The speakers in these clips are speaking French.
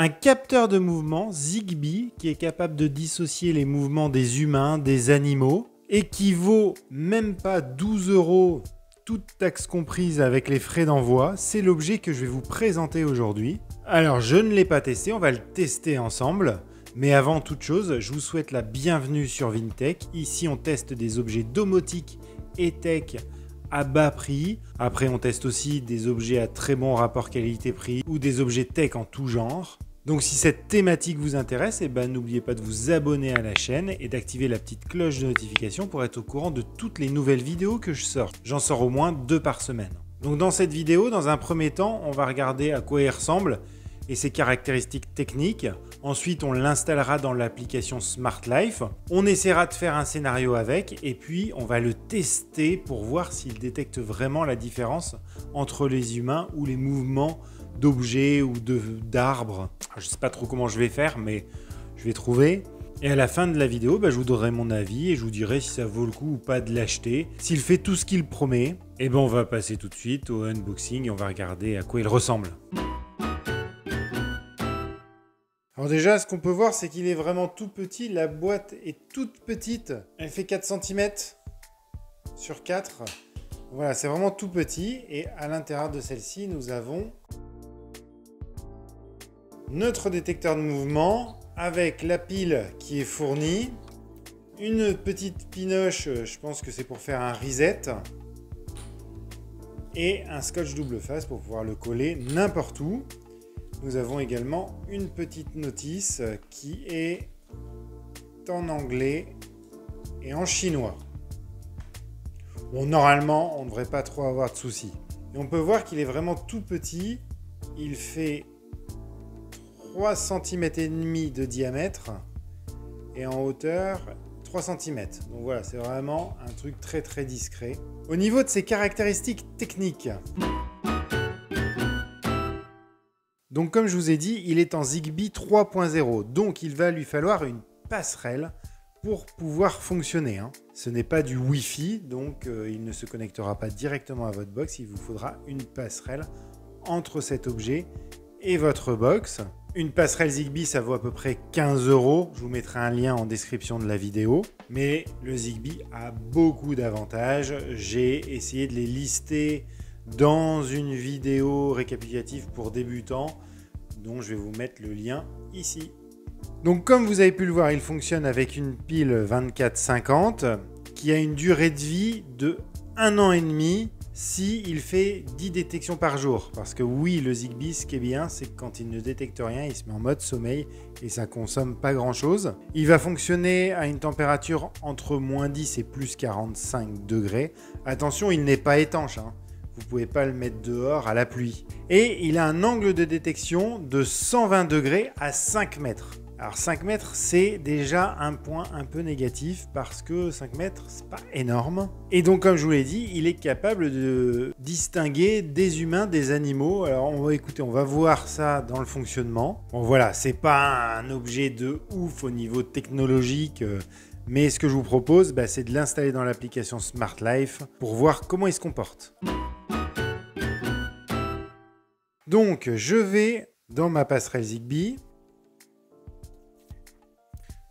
Un capteur de mouvement Zigbee qui est capable de dissocier les mouvements des humains, des animaux et qui vaut même pas 12 €, toute taxe comprise avec les frais d'envoi. C'est l'objet que je vais vous présenter aujourd'hui. Alors je ne l'ai pas testé, on va le tester ensemble. Mais avant toute chose, je vous souhaite la bienvenue sur Vintech. Ici on teste des objets domotiques et tech à bas prix. Après on teste aussi des objets à très bon rapport qualité-prix ou des objets tech en tout genre. Donc si cette thématique vous intéresse, n'oubliez pas de vous abonner à la chaîne et d'activer la petite cloche de notification pour être au courant de toutes les nouvelles vidéos que je sors. J'en sors au moins 2 par semaine. Donc dans cette vidéo, dans un premier temps, on va regarder à quoi il ressemble et ses caractéristiques techniques. Ensuite, on l'installera dans l'application Smart Life. On essaiera de faire un scénario avec et puis on va le tester pour voir s'il détecte vraiment la différence entre les humains ou les mouvements d'objets ou d'arbres. Je ne sais pas trop comment je vais faire, mais je vais trouver. Et à la fin de la vidéo, je vous donnerai mon avis et je vous dirai si ça vaut le coup ou pas de l'acheter. S'il fait tout ce qu'il promet, on va passer tout de suite au unboxing et on va regarder à quoi il ressemble. Alors déjà, ce qu'on peut voir, c'est qu'il est vraiment tout petit. La boîte est toute petite. Elle fait 4 cm sur 4. Voilà, c'est vraiment tout petit. Et à l'intérieur de celle-ci, nous avons notre détecteur de mouvement avec la pile qui est fournie. Une petite pinoche, je pense que c'est pour faire un reset. Et un scotch double face pour pouvoir le coller n'importe où. Nous avons également une petite notice qui est en anglais et en chinois. Bon, normalement, on ne devrait pas trop avoir de soucis. Et on peut voir qu'il est vraiment tout petit. Il fait 3,5 cm de diamètre et en hauteur 3 cm. Donc voilà, c'est vraiment un truc très très discret. Au niveau de ses caractéristiques techniques, donc comme je vous ai dit, il est en Zigbee 3.0, donc il va lui falloir une passerelle pour pouvoir fonctionner. Ce n'est pas du Wi-Fi, donc il ne se connectera pas directement à votre box, il vous faudra une passerelle entre cet objet et votre box. Une passerelle Zigbee, ça vaut à peu près 15 €, je vous mettrai un lien en description de la vidéo. Mais le Zigbee a beaucoup d'avantages, j'ai essayé de les lister dans une vidéo récapitulative pour débutants, dont je vais vous mettre le lien ici. Donc comme vous avez pu le voir, il fonctionne avec une pile 2450 qui a une durée de vie de 1 an et demi s'il fait 10 détections par jour. Parce que oui, le Zigbee, ce qui est bien, c'est que quand il ne détecte rien, il se met en mode sommeil et ça consomme pas grand chose. Il va fonctionner à une température entre -10 et +45 degrés. Attention, il n'est pas étanche, Vous ne pouvez pas le mettre dehors à la pluie. Et il a un angle de détection de 120 degrés à 5 mètres. Alors 5 mètres, c'est déjà un point un peu négatif parce que 5 mètres, c'est pas énorme. Et donc, comme je vous l'ai dit, il est capable de distinguer des humains des animaux. Alors, on va voir ça dans le fonctionnement. Bon, voilà, c'est pas un objet de ouf au niveau technologique. Mais ce que je vous propose, c'est de l'installer dans l'application Smart Life pour voir comment il se comporte. Donc, je vais dans ma passerelle Zigbee.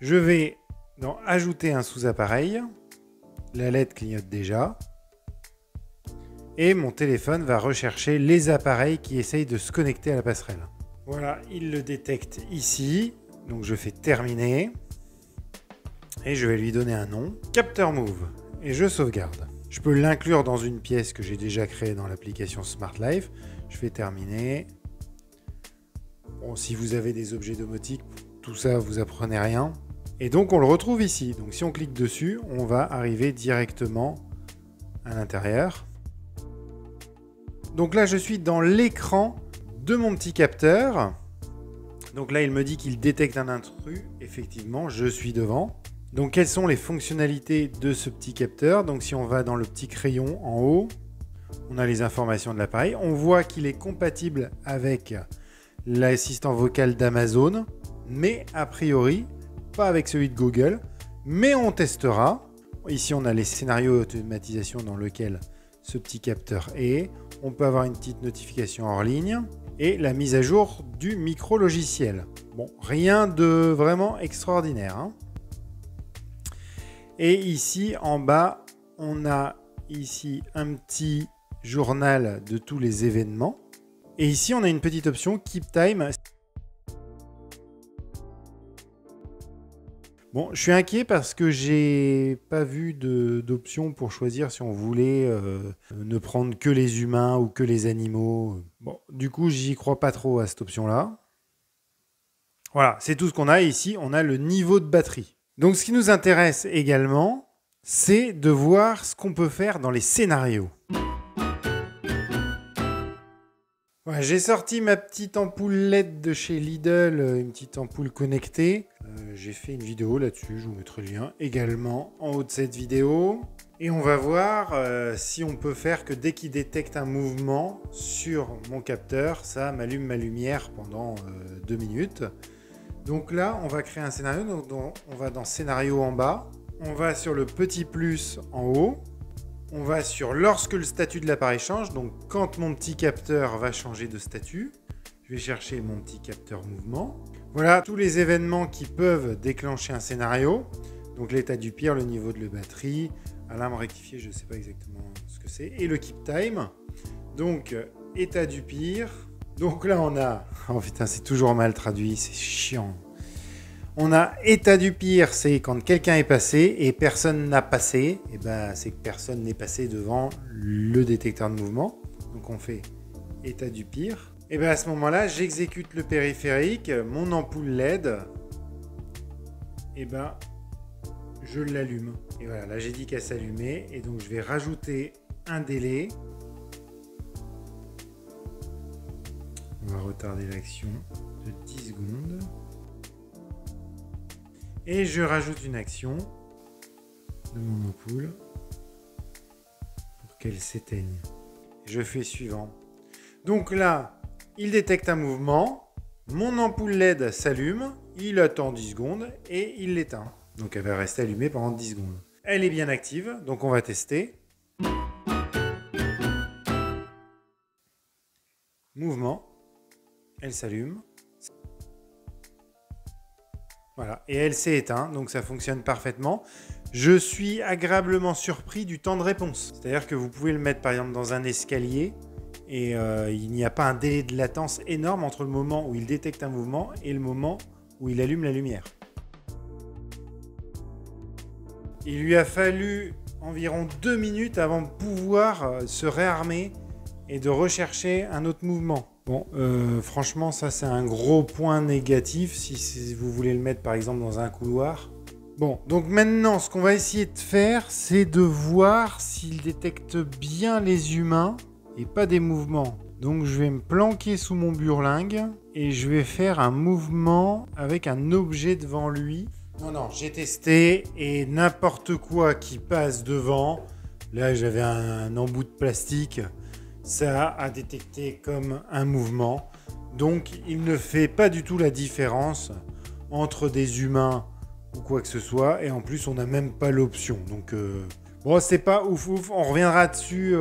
Je vais dans Ajouter un sous-appareil. La LED clignote déjà. Et mon téléphone va rechercher les appareils qui essayent de se connecter à la passerelle. Voilà, il le détecte ici. Donc, je fais terminer. Et je vais lui donner un nom. Capteur Move. Et je sauvegarde. Je peux l'inclure dans une pièce que j'ai déjà créée dans l'application Smart Life. Je fais terminer. Bon, si vous avez des objets domotiques, tout ça, vous apprenez rien. Et donc, on le retrouve ici. Donc, si on clique dessus, on va arriver directement à l'intérieur. Donc là, je suis dans l'écran de mon petit capteur. Donc là, il me dit qu'il détecte un intrus. Effectivement, je suis devant. Donc, quelles sont les fonctionnalités de ce petit capteur? Donc, si on va dans le petit crayon en haut, on a les informations de l'appareil. On voit qu'il est compatible avec l'assistant vocal d'Amazon, mais a priori, pas avec celui de Google. Mais on testera. Ici, on a les scénarios d'automatisation dans lesquels ce petit capteur est. On peut avoir une petite notification hors ligne. et la mise à jour du micro-logiciel. Bon, rien de vraiment extraordinaire, hein. Et ici, en bas, on a ici un petit journal de tous les événements. Et ici, on a une petite option Keep Time. Bon, je suis inquiet parce que j'ai pas vu d'option pour choisir si on voulait ne prendre que les humains ou que les animaux. Bon, du coup, j'y crois pas trop à cette option-là. Voilà, c'est tout ce qu'on a. Ici, on a le niveau de batterie. Donc, ce qui nous intéresse également, c'est de voir ce qu'on peut faire dans les scénarios. Voilà, j'ai sorti ma petite ampoule LED de chez Lidl, une petite ampoule connectée. J'ai fait une vidéo là-dessus, je vous mettrai le lien également en haut de cette vidéo. Et on va voir si on peut faire que dès qu'il détecte un mouvement sur mon capteur, ça m'allume ma lumière pendant 2 minutes. Donc là, on va créer un scénario. Donc on va dans Scénario en bas. On va sur le petit plus en haut. On va sur lorsque le statut de l'appareil change. Donc quand mon petit capteur va changer de statut. Je vais chercher mon petit capteur mouvement. Voilà tous les événements qui peuvent déclencher un scénario. Donc l'état du pire, le niveau de la batterie, alarme rectifiée, je ne sais pas exactement ce que c'est. Et le keep time. Donc état du pire. Donc là, on a... Oh putain, c'est toujours mal traduit, c'est chiant. On a état du pire, c'est quand quelqu'un est passé et personne n'a passé. Et ben, c'est que personne n'est passé devant le détecteur de mouvement. Donc on fait état du pire. Et ben à ce moment-là, j'exécute le périphérique, mon ampoule LED. Et ben, je l'allume. Et voilà, là j'ai dit qu'elle s'allumait. Et donc je vais rajouter un délai. On va retarder l'action de 10 secondes. Et je rajoute une action de mon ampoule pour qu'elle s'éteigne. Je fais suivant. Donc là, il détecte un mouvement. Mon ampoule LED s'allume. Il attend 10 secondes et il l'éteint. Donc elle va rester allumée pendant 10 secondes. Elle est bien active, donc on va tester. Mouvement. Elle s'allume. Voilà, et elle s'est éteinte, donc ça fonctionne parfaitement. Je suis agréablement surpris du temps de réponse. C'est-à-dire que vous pouvez le mettre par exemple dans un escalier et il n'y a pas un délai de latence énorme entre le moment où il détecte un mouvement et le moment où il allume la lumière. Il lui a fallu environ 2 minutes avant de pouvoir se réarmer et de rechercher un autre mouvement. Bon, franchement, ça c'est un gros point négatif si vous voulez le mettre par exemple dans un couloir. Bon, donc maintenant, ce qu'on va essayer de faire, c'est de voir s'il détecte bien les humains et pas des mouvements. Donc je vais me planquer sous mon burlingue et je vais faire un mouvement avec un objet devant lui. Non, j'ai testé et n'importe quoi qui passe devant, là j'avais un embout de plastique, ça a détecté comme un mouvement. Donc il ne fait pas du tout la différence entre des humains ou quoi que ce soit. Et en plus, on n'a même pas l'option. Donc bon, c'est pas ouf. On reviendra dessus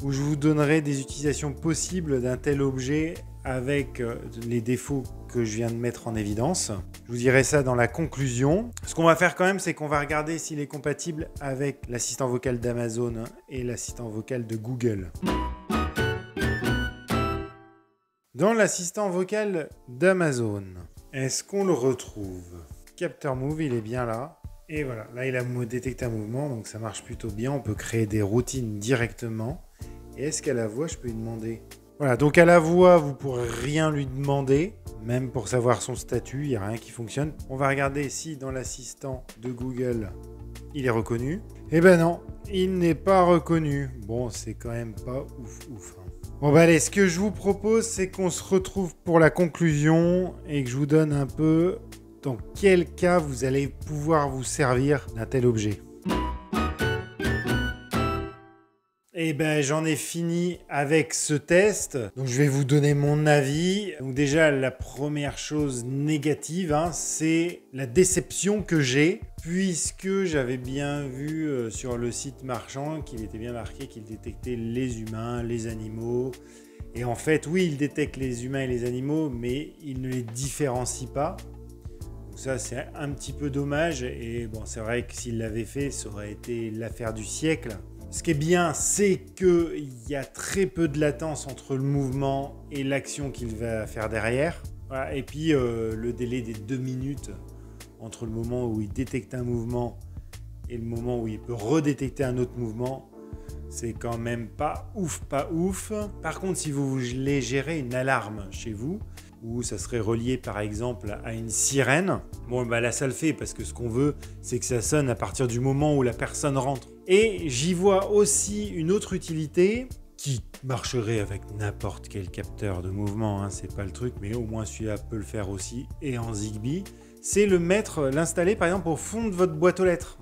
où je vous donnerai des utilisations possibles d'un tel objet avec les défauts que je viens de mettre en évidence. Je vous dirai ça dans la conclusion. Ce qu'on va faire quand même, c'est qu'on va regarder s'il est compatible avec l'assistant vocal d'Amazon et l'assistant vocal de Google. Dans l'assistant vocal d'Amazon, est-ce qu'on le retrouve? Capteur Move, il est bien là. Et voilà, là il a détecté un mouvement, donc ça marche plutôt bien. On peut créer des routines directement. Et est-ce qu'à la voix, je peux lui demander? Voilà, donc à la voix, vous ne pourrez rien lui demander, même pour savoir son statut, il n'y a rien qui fonctionne. On va regarder si dans l'assistant de Google, il est reconnu. Eh ben non, il n'est pas reconnu. Bon, c'est quand même pas ouf. Hein. Bon bah allez, ce que je vous propose, c'est qu'on se retrouve pour la conclusion et que je vous donne un peu dans quel cas vous allez pouvoir vous servir d'un tel objet. Et ben j'en ai fini avec ce test. Donc je vais vous donner mon avis. Donc déjà la première chose négative, hein, c'est la déception que j'ai, puisque j'avais bien vu sur le site marchand qu'il était bien marqué qu'il détectait les humains, les animaux Et en fait, oui, il détecte les humains et les animaux, mais il ne les différencie pas. Donc ça, c'est un petit peu dommage. Et bon, c'est vrai que s'il l'avait fait, ça aurait été l'affaire du siècle. Ce qui est bien, c'est qu'il y a très peu de latence entre le mouvement et l'action qu'il va faire derrière. Voilà. Et puis, le délai des 2 minutes entre le moment où il détecte un mouvement et le moment où il peut redétecter un autre mouvement, c'est quand même pas ouf. Par contre, si vous voulez gérer une alarme chez vous, ou ça serait relié par exemple à une sirène, bon bah là ça le fait parce que ce qu'on veut, c'est que ça sonne à partir du moment où la personne rentre. Et j'y vois aussi une autre utilité qui marcherait avec n'importe quel capteur de mouvement, hein, c'est pas le truc, mais au moins celui-là peut le faire aussi, et en Zigbee, c'est l'installer par exemple au fond de votre boîte aux lettres.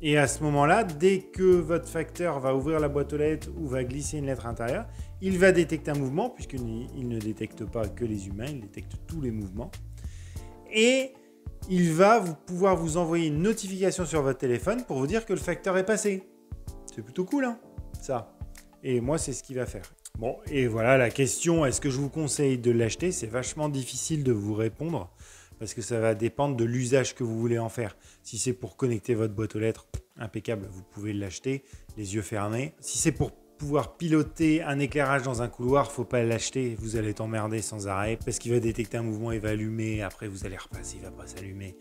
Et à ce moment-là, dès que votre facteur va ouvrir la boîte aux lettres ou va glisser une lettre à l'intérieur, il va détecter un mouvement, puisqu'il ne détecte pas que les humains, il détecte tous les mouvements. Et il va pouvoir vous envoyer une notification sur votre téléphone pour vous dire que le facteur est passé. C'est plutôt cool, hein, ça. Et moi, c'est ce qu'il va faire. Bon, et voilà la question, est-ce que je vous conseille de l'acheter? C'est vachement difficile de vous répondre, parce que ça va dépendre de l'usage que vous voulez en faire. Si c'est pour connecter votre boîte aux lettres, impeccable, vous pouvez l'acheter, les yeux fermés. Si c'est pour pouvoir piloter un éclairage dans un couloir, faut pas l'acheter, vous allez t'emmerder sans arrêt, parce qu'il va détecter un mouvement, il va allumer, après vous allez repasser, il va pas s'allumer.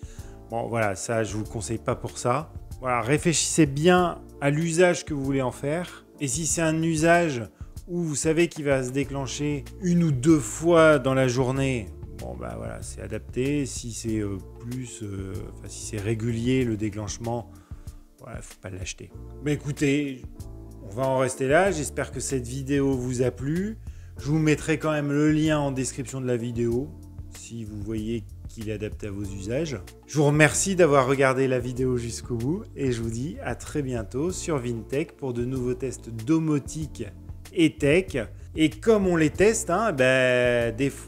Bon voilà, ça je vous le conseille pas pour ça. Voilà, réfléchissez bien à l'usage que vous voulez en faire, et si c'est un usage où vous savez qu'il va se déclencher 1 ou 2 fois dans la journée, bon bah voilà, c'est adapté. Si c'est si c'est régulier le déclenchement, voilà, faut pas l'acheter. Mais écoutez, on va en rester là. J'espère que cette vidéo vous a plu. Je vous mettrai quand même le lien en description de la vidéo si vous voyez qu'il est adapté à vos usages. Je vous remercie d'avoir regardé la vidéo jusqu'au bout et je vous dis à très bientôt sur Vintech pour de nouveaux tests domotique et tech. Et comme on les teste, hein,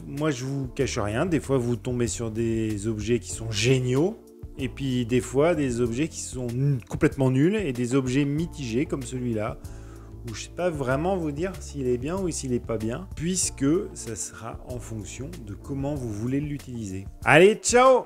moi je vous cache rien, des fois vous tombez sur des objets qui sont géniaux, et puis des fois des objets qui sont complètement nuls, et des objets mitigés comme celui-là, où je ne sais pas vraiment vous dire s'il est bien ou s'il n'est pas bien, puisque ça sera en fonction de comment vous voulez l'utiliser. Allez, ciao!